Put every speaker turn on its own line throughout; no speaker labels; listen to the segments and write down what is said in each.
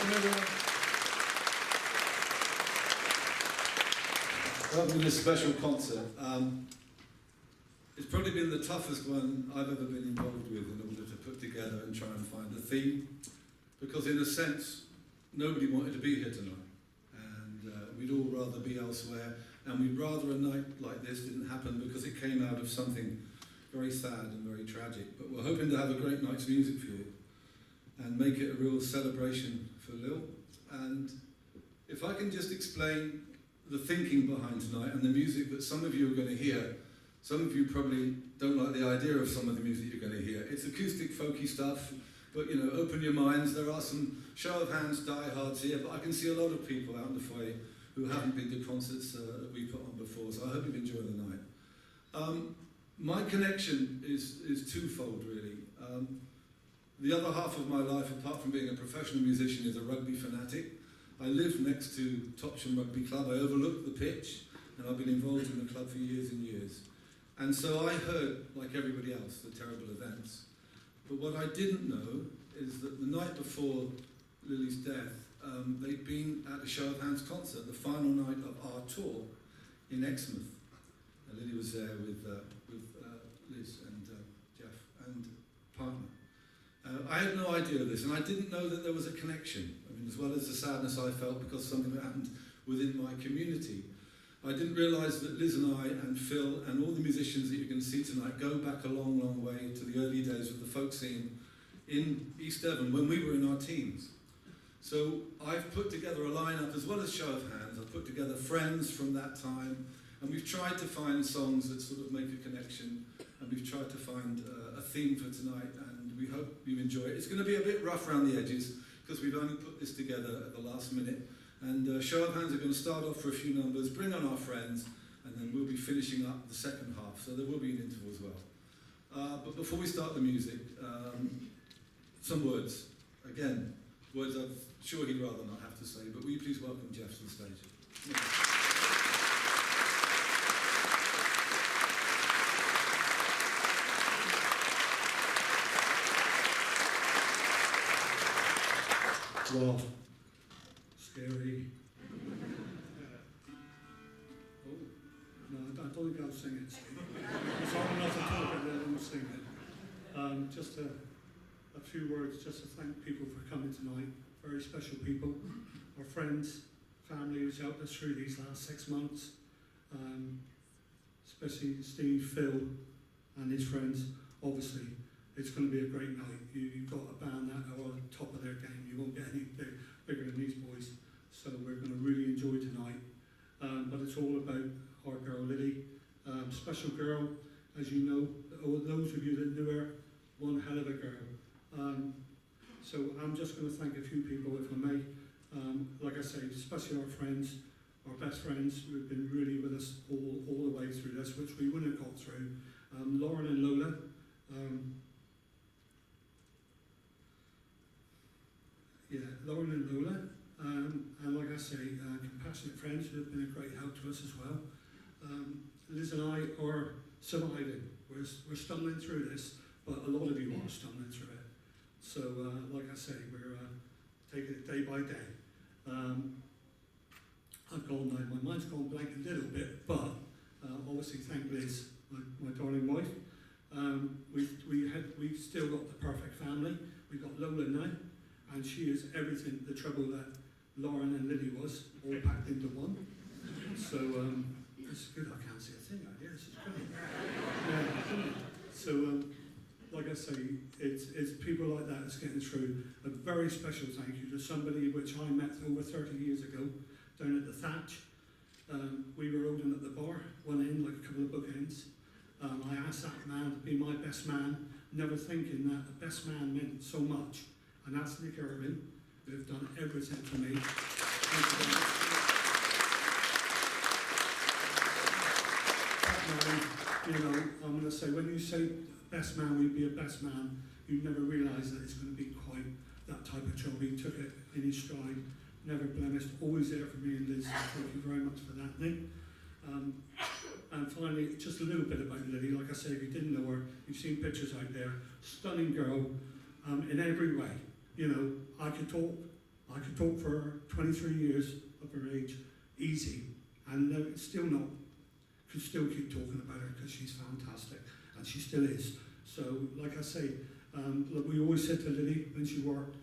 Welcome everyone. Welcome to this special concert. It's probably been the toughest one I've ever been involved with in order to put together and try and find a theme, because in a sense nobody wanted to be here tonight, and we'd all rather be elsewhere, and we'd rather a night like this didn't happen because it came out of something very sad and very tragic. But we're hoping to have a great night's music for you and make it a real celebration for Lil. And if I can just explain the thinking behind tonight and the music that some of you are going to hear. Some of you probably don't like the idea of some of the music you're going to hear. It's acoustic, folky stuff, but you know, open your minds. There are some show of hands diehards here, but I can see a lot of people out in the foyer who haven't been to concerts that we put on before, so I hope you've enjoyed the night. My connection is twofold, really. The other half of my life, apart from being a professional musician, is a rugby fanatic. I live next to Topsham Rugby Club. I overlook the pitch, and I've been involved in the club for years and years. And so I heard, like everybody else, the terrible events. But what I didn't know is that the night before Lily's death, they'd been at a show of hands concert, the final night of our tour in Exmouth. And Lily was there with Liz and Jeff and partner. I had no idea of this, and I didn't know that there was a connection. I mean, as well as the sadness I felt because something had happened within my community, I didn't realise that Liz and I and Phil and all the musicians that you can see tonight go back a long, long way to the early days of the folk scene in East Devon when we were in our teens. So I've put together a lineup, as well as show of hands. I've put together friends from that time, and we've tried to find songs that sort of make a connection, and we've tried to find a theme for tonight, and we hope you enjoy it. It's going to be a bit rough around the edges because we've only put this together at the last minute. And show of hands are going to start off for a few numbers, bring on our friends, and then we'll be finishing up the second half, so there will be an interval as well. But before we start the music, some words. Again, words I'm sure he'd rather not have to say, but will you please welcome Jeff to the stage?
Well, scary. Oh, no, I don't think I'll sing it, Steve. It's hard enough to talk and then I'll sing it. Just a few words just to thank people for coming tonight. Very special people. Our friends, family who's helped us through these last 6 months. Especially Steve, Phil and his friends. Obviously, it's going to be a great night. You've got a band that are on top of their game. You won't get any bigger than these boys. So we're going to really enjoy tonight. But it's all about our girl Lily. Special girl, as you know, those of you that knew her, one hell of a girl. So I'm just going to thank a few people, if I may. Like I say, especially our friends, our best friends who have been really with us all the way through this, which we wouldn't have got through. Lauren and Lola. Lauren and Lola, and like I say, compassionate friends who have been a great help to us as well. Liz and I are surviving. We're stumbling through this, but a lot of you are stumbling through it. So, like I say, we're taking it day by day. My mind's gone blank a little bit, but obviously thank Liz, my darling wife. We've still got the perfect family. We've got Lola now. And she is everything, the trouble that Lauren and Lily was, all packed into one. So, this is good, I can't see a thing out here, this is great. Yeah, so, like I say, it's people like that that's getting through. A very special thank you to somebody which I met over 30 years ago, down at the Thatch. We were holding at the bar, one end, like a couple of bookends. I asked that man to be my best man, never thinking that the best man meant so much. And that's Nick Irvin, who have done everything for me. That man, you know, I'm going to say, when you say best man, we'd be a best man, you'd never realise that it's going to be quite that type of job. He took it in his stride, never blemished, always there for me and Liz. Thank you very much for that, Nick. And finally, just a little bit about Lily. Like I say, if you didn't know her, you've seen pictures out there. Stunning girl in every way. You know, I could talk I could talk for her 23 years of her age, easy, and still not, could still keep talking about her because she's fantastic, and she still is. So, like I say, look, we always said to Lily when she worked,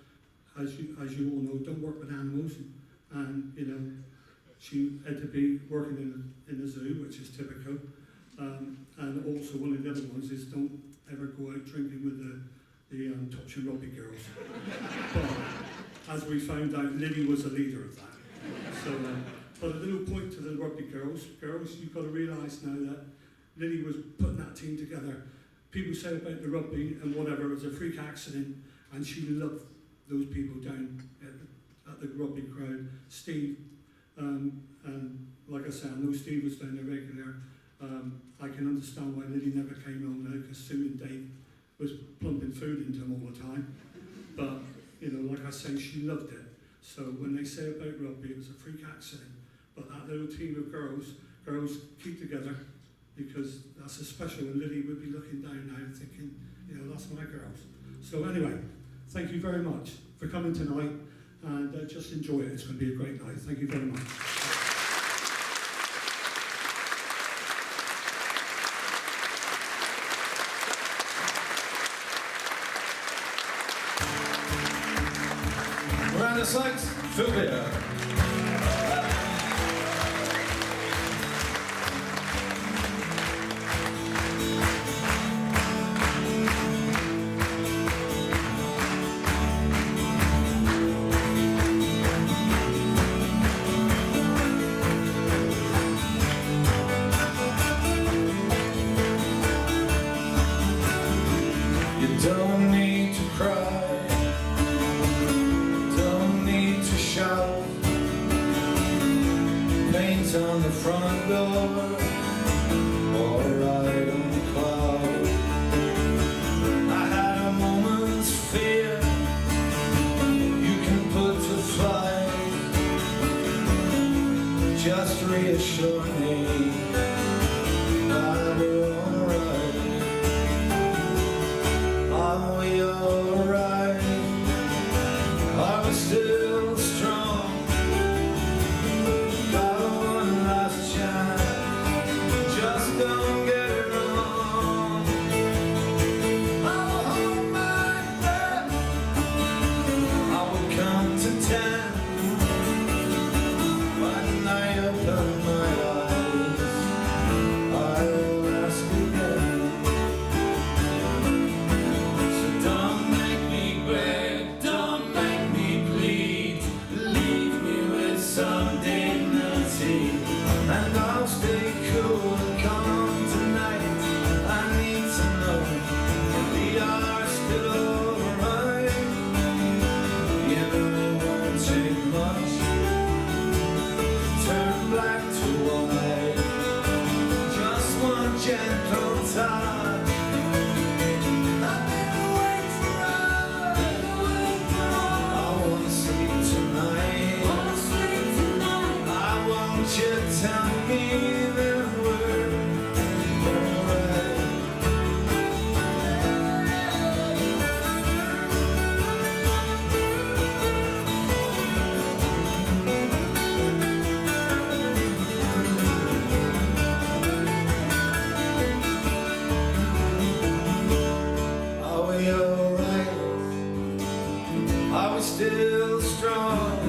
as you all know, don't work with animals, and you know, she had to be working in the zoo, which is typical. And also one of the other ones is don't ever go out drinking with the touch and rugby girls. But as we found out, Lily was a leader of that. So, but a little point to the rugby girls, you've got to realise now that Lily was putting that team together. People say about the rugby and whatever, it was a freak accident, and she loved those people down at the rugby crowd. Steve, and like I said, I know Steve was down there regular. I can understand why Lily never came home now, because Sue and Dave was plumping food into him all the time. But, you know, like I say, she loved it. So when they say about rugby, it was a freak accident. But that little team of girls keep together, because that's a special, and Lily would be looking down now thinking, you know, that's my girls. So anyway, thank you very much for coming tonight, and just enjoy it. It's going to be a great night. Thank you very much.
Round of sights, Phil Beer. You don't need to cry, don't need to shout. Paint on the front door, or ride on the cloud. I had a moment's fear, you can put to flight. Just reassure me that we're alright. Are we alright? Are we still strong? Got one last chance, just don't get it wrong. I'll hold my breath, I will count to 10. When I open my eyes, I will ask again. Don't make me beg, don't make me plead. Leave me with some dignity, and I'll stay cool and calm tonight. I need to know that we are still alright. You know it won't take much to turn black to white. Just one gentle touch. You tell me that we're alright. Are we alright? Are we still strong?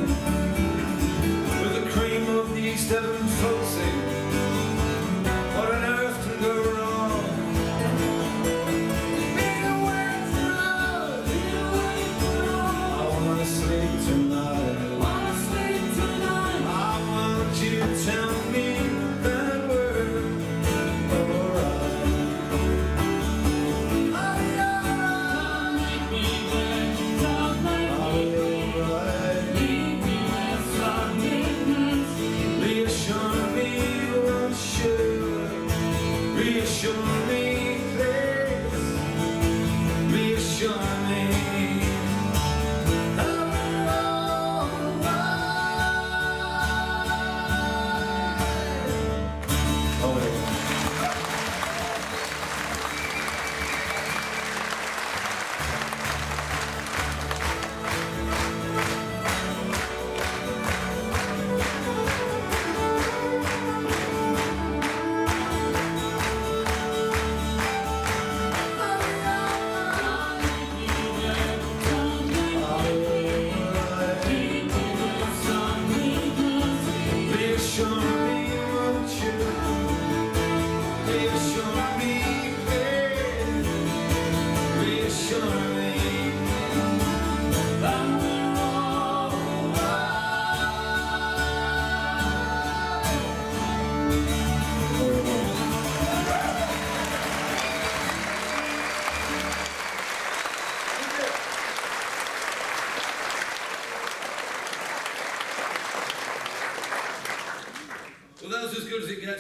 With the cream of the East Devon folks sing, what on earth can go wrong? Been away from I wanna sleep tonight. I want you to tell me that we're alright. Are we alright? Are we alright? Reassure me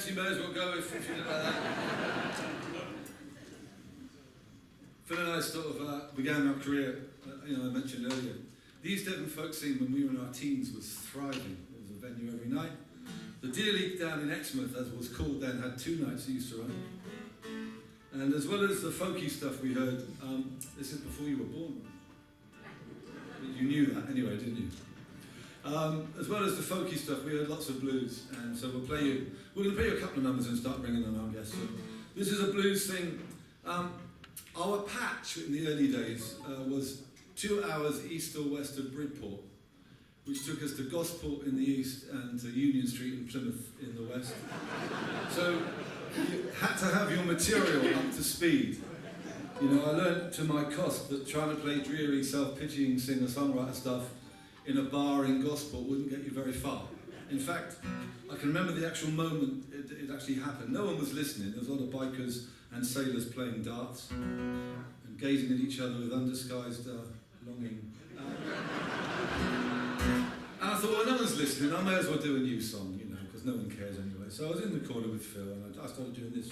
you may as well go if you look like that. Phil and I sort of began our career, I mentioned earlier. The East Devon folk scene when we were in our teens was thriving. There was a venue every night. The Deer League down in Exmouth, as it was called then, had 2 nights it used to run. And as well as the folky stuff we heard, this is before you were born. You knew that anyway, didn't you? As well as the folky stuff, we heard lots of blues. And so we're going to play you a couple of numbers and start bringing on our guests. So this is a blues thing. Our patch in the early days was 2 hours east or west of Bridport, which took us to Gosport in the east and to Union Street in Plymouth in the west. So you had to have your material up to speed. I learned to my cost that trying to play dreary, self-pitying singer-songwriter stuff in a bar in Gosport wouldn't get you very far. In fact, I can remember the actual moment it actually happened. No one was listening. There was a lot of bikers and sailors playing darts and gazing at each other with undisguised longing. And I thought, well, no one's listening. I may as well do a new song, because no one cares anyway. So I was in the corner with Phil and I started doing this.